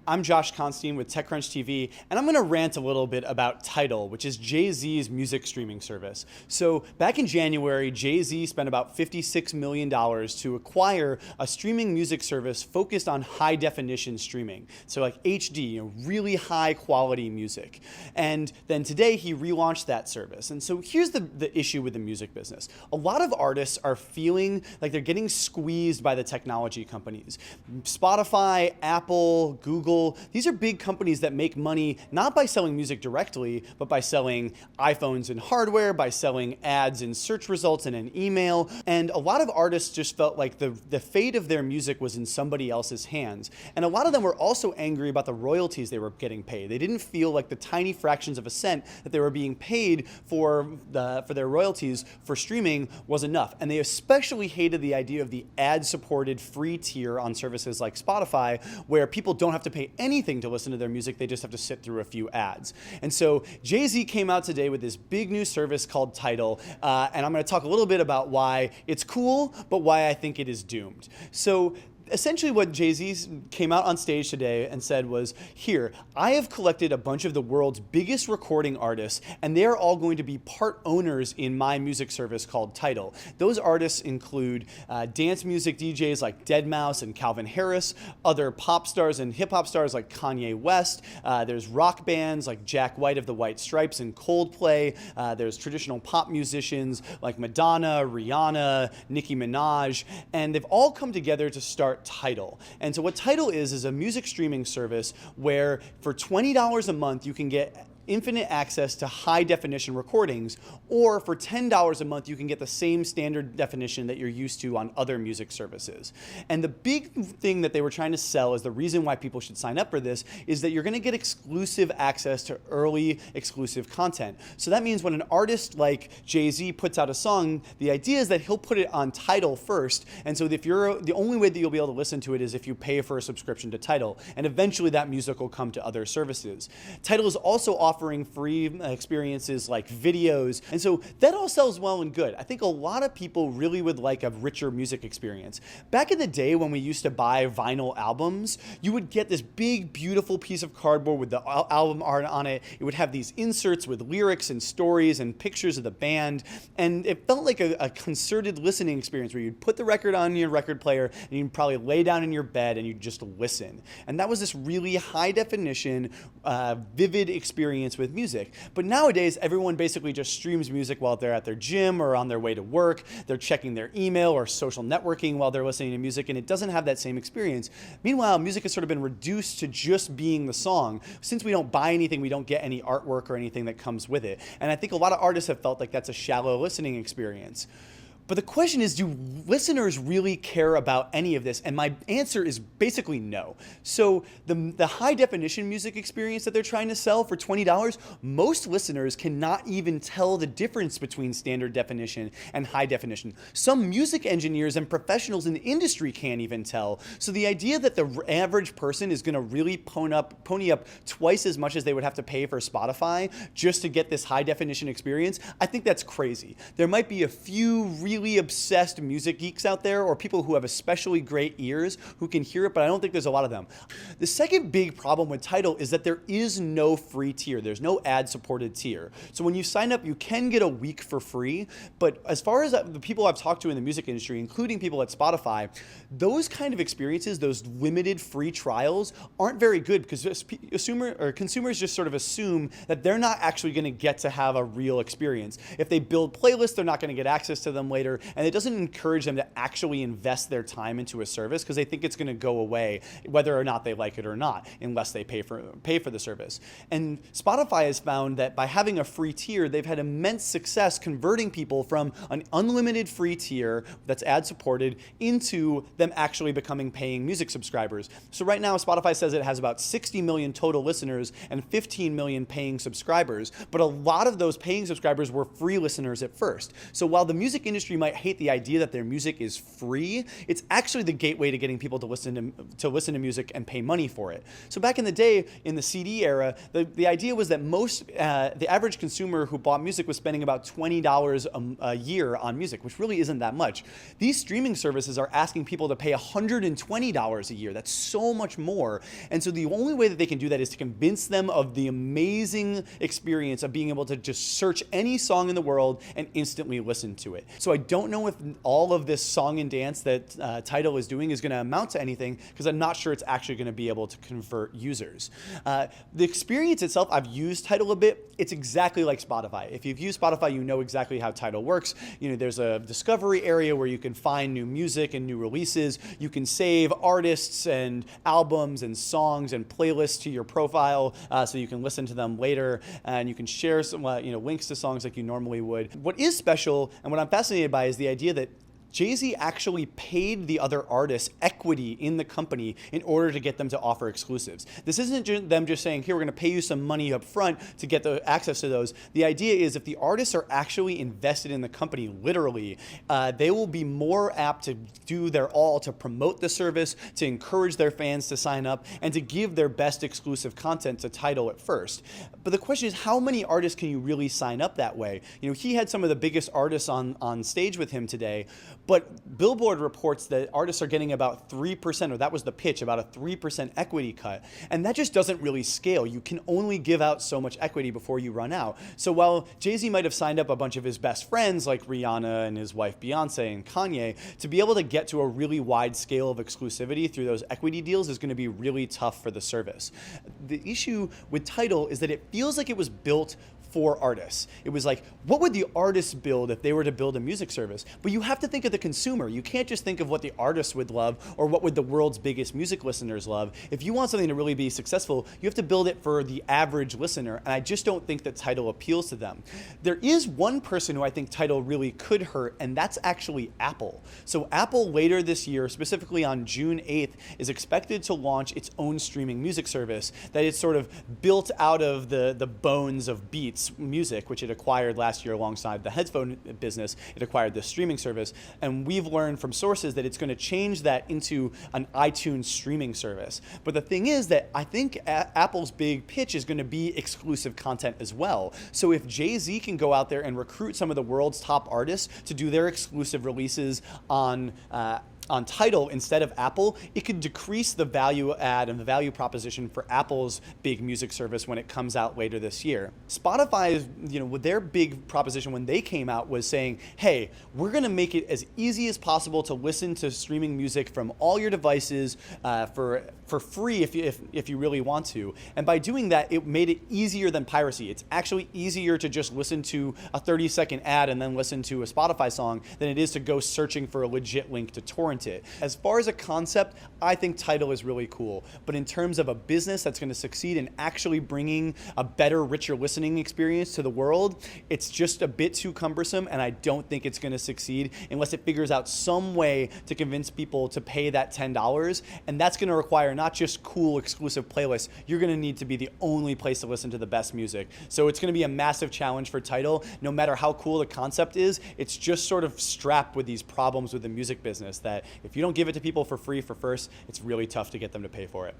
I'm Josh Constine with TechCrunch TV, and I'm going to rant a little bit about Tidal, which is Jay-Z's music streaming service. So back in January, Jay-Z spent about $56 million to acquire a streaming music service focused on high definition streaming. So like HD, really high quality music. And then today he relaunched that service. And so here's the issue with the music business. A lot of artists are feeling like they're getting squeezed by the technology companies. Spotify, Apple, Google, these are big companies that make money not by selling music directly, but by selling iPhones and hardware, by selling ads and search results in an email. And a lot of artists just felt like the fate of their music was in somebody else's hands. And a lot of them were also angry about the royalties they were getting paid. They didn't feel like the tiny fractions of a cent that they were being paid for their royalties for streaming was enough. And they especially hated the idea of the ad-supported free tier on services like Spotify, where people don't have to pay anything to listen to their music, they just have to sit through a few ads. And so Jay-Z came out today with this big new service called Tidal, and I'm going to talk a little bit about why it's cool, but why I think it is doomed. So essentially what Jay-Z came out on stage today and said was, here, I have collected a bunch of the world's biggest recording artists, and they're all going to be part owners in my music service called Tidal. Those artists include dance music DJs like deadmau5 and Calvin Harris, other pop stars and hip hop stars like Kanye West, there's rock bands like Jack White of the White Stripes and Coldplay, there's traditional pop musicians like Madonna, Rihanna, Nicki Minaj, and they've all come together to start Tidal. And so what Tidal is a music streaming service where for $20 a month you can get infinite access to high definition recordings, or for $10 a month you can get the same standard definition that you're used to on other music services. And the big thing that they were trying to sell is the reason why people should sign up for this is that you're going to get exclusive access to early exclusive content. So that means when an artist like Jay-Z puts out a song, the idea is that he'll put it on Tidal first, and so if you're the only way that you'll be able to listen to it is if you pay for a subscription to Tidal, and eventually that music will come to other services. Tidal is also offering free experiences like videos, and so that all sells well and good. I think a lot of people really would like a richer music experience. Back in the day when we used to buy vinyl albums, you would get this big, beautiful piece of cardboard with the album art on it. It would have these inserts with lyrics and stories and pictures of the band, and it felt like a concerted listening experience where you'd put the record on your record player and you'd probably lay down in your bed and you'd just listen. And that was this really high definition, vivid experience with music. But nowadays, everyone basically just streams music while they're at their gym or on their way to work. They're checking their email or social networking while they're listening to music, and it doesn't have that same experience. Meanwhile, music has sort of been reduced to just being the song. Since we don't buy anything, we don't get any artwork or anything that comes with it. And I think a lot of artists have felt like that's a shallow listening experience. But the question is, do listeners really care about any of this? And my answer is basically no. So the high definition music experience that they're trying to sell for $20, most listeners cannot even tell the difference between standard definition and high definition. Some music engineers and professionals in the industry can't even tell. So the idea that the average person is going to really pony up twice as much as they would have to pay for Spotify just to get this high definition experience, I think that's crazy. There might be a few really obsessed music geeks out there, or people who have especially great ears who can hear it, but I don't think there's a lot of them. The second big problem with Tidal is that there is no free tier. There's no ad-supported tier. So when you sign up, you can get a week for free, but as far as the people I've talked to in the music industry, including people at Spotify, those kind of experiences, those limited free trials, aren't very good because consumers just sort of assume that they're not actually going to get to have a real experience. If they build playlists, they're not going to get access to them later, and it doesn't encourage them to actually invest their time into a service because they think it's going to go away whether or not they like it or not, unless they pay for the service. And Spotify has found that by having a free tier, they've had immense success converting people from an unlimited free tier that's ad-supported into them actually becoming paying music subscribers. So right now, Spotify says it has about 60 million total listeners and 15 million paying subscribers, but a lot of those paying subscribers were free listeners at first. So while the music industry you might hate the idea that their music is free, it's actually the gateway to getting people to listen to music and pay money for it. So back in the day, in the CD era, the idea was that the average consumer who bought music was spending about $20 a year on music, which really isn't that much. These streaming services are asking people to pay $120 a year. That's so much more. And so the only way that they can do that is to convince them of the amazing experience of being able to just search any song in the world and instantly listen to it. So I don't know if all of this song and dance that Tidal is doing is going to amount to anything, because I'm not sure it's actually going to be able to convert users. The experience itself, I've used Tidal a bit. It's exactly like Spotify. If you've used Spotify, you know exactly how Tidal works. There's a discovery area where you can find new music and new releases. You can save artists and albums and songs and playlists to your profile, so you can listen to them later, and you can share some links to songs like you normally would. What is special and what I'm fascinated by is the idea that Jay-Z actually paid the other artists equity in the company in order to get them to offer exclusives. This isn't them just saying, here, we're going to pay you some money up front to get the access to those. The idea is if the artists are actually invested in the company, literally, they will be more apt to do their all to promote the service, to encourage their fans to sign up, and to give their best exclusive content to Tidal at first. But the question is, how many artists can you really sign up that way? He had some of the biggest artists on stage with him today, but Billboard reports that artists are getting about 3%, or that was the pitch, about a 3% equity cut. And that just doesn't really scale. You can only give out so much equity before you run out. So while Jay-Z might have signed up a bunch of his best friends like Rihanna and his wife Beyoncé and Kanye, to be able to get to a really wide scale of exclusivity through those equity deals is going to be really tough for the service. The issue with Tidal is that it feels like it was built for artists. It was like, what would the artists build if they were to build a music service? But you have to think of the consumer. You can't just think of what the artists would love or what would the world's biggest music listeners love. If you want something to really be successful, you have to build it for the average listener, and I just don't think that Tidal appeals to them. There is one person who I think Tidal really could hurt, and that's actually Apple. So Apple later this year, specifically on June 8th, is expected to launch its own streaming music service that is sort of built out of the bones of Beats Music, which it acquired last year alongside the headphone business. It acquired this streaming service, and we've learned from sources that it's going to change that into an iTunes streaming service. But the thing is that I think Apple's big pitch is going to be exclusive content as well. So if Jay-Z can go out there and recruit some of the world's top artists to do their exclusive releases on Tidal instead of Apple, it could decrease the value add and the value proposition for Apple's big music service when it comes out later this year. Spotify, with their big proposition when they came out was saying, hey, we're going to make it as easy as possible to listen to streaming music from all your devices for free if you really want to. And by doing that, it made it easier than piracy. It's actually easier to just listen to a 30-second ad and then listen to a Spotify song than it is to go searching for a legit link to torrent it. As far as a concept, I think Tidal is really cool. But in terms of a business that's going to succeed in actually bringing a better, richer listening experience to the world, it's just a bit too cumbersome, and I don't think it's going to succeed unless it figures out some way to convince people to pay that $10. And that's going to require not just cool exclusive playlists. You're going to need to be the only place to listen to the best music. So it's going to be a massive challenge for Tidal. No matter how cool the concept is, it's just sort of strapped with these problems with the music business that if you don't give it to people for free for first, it's really tough to get them to pay for it.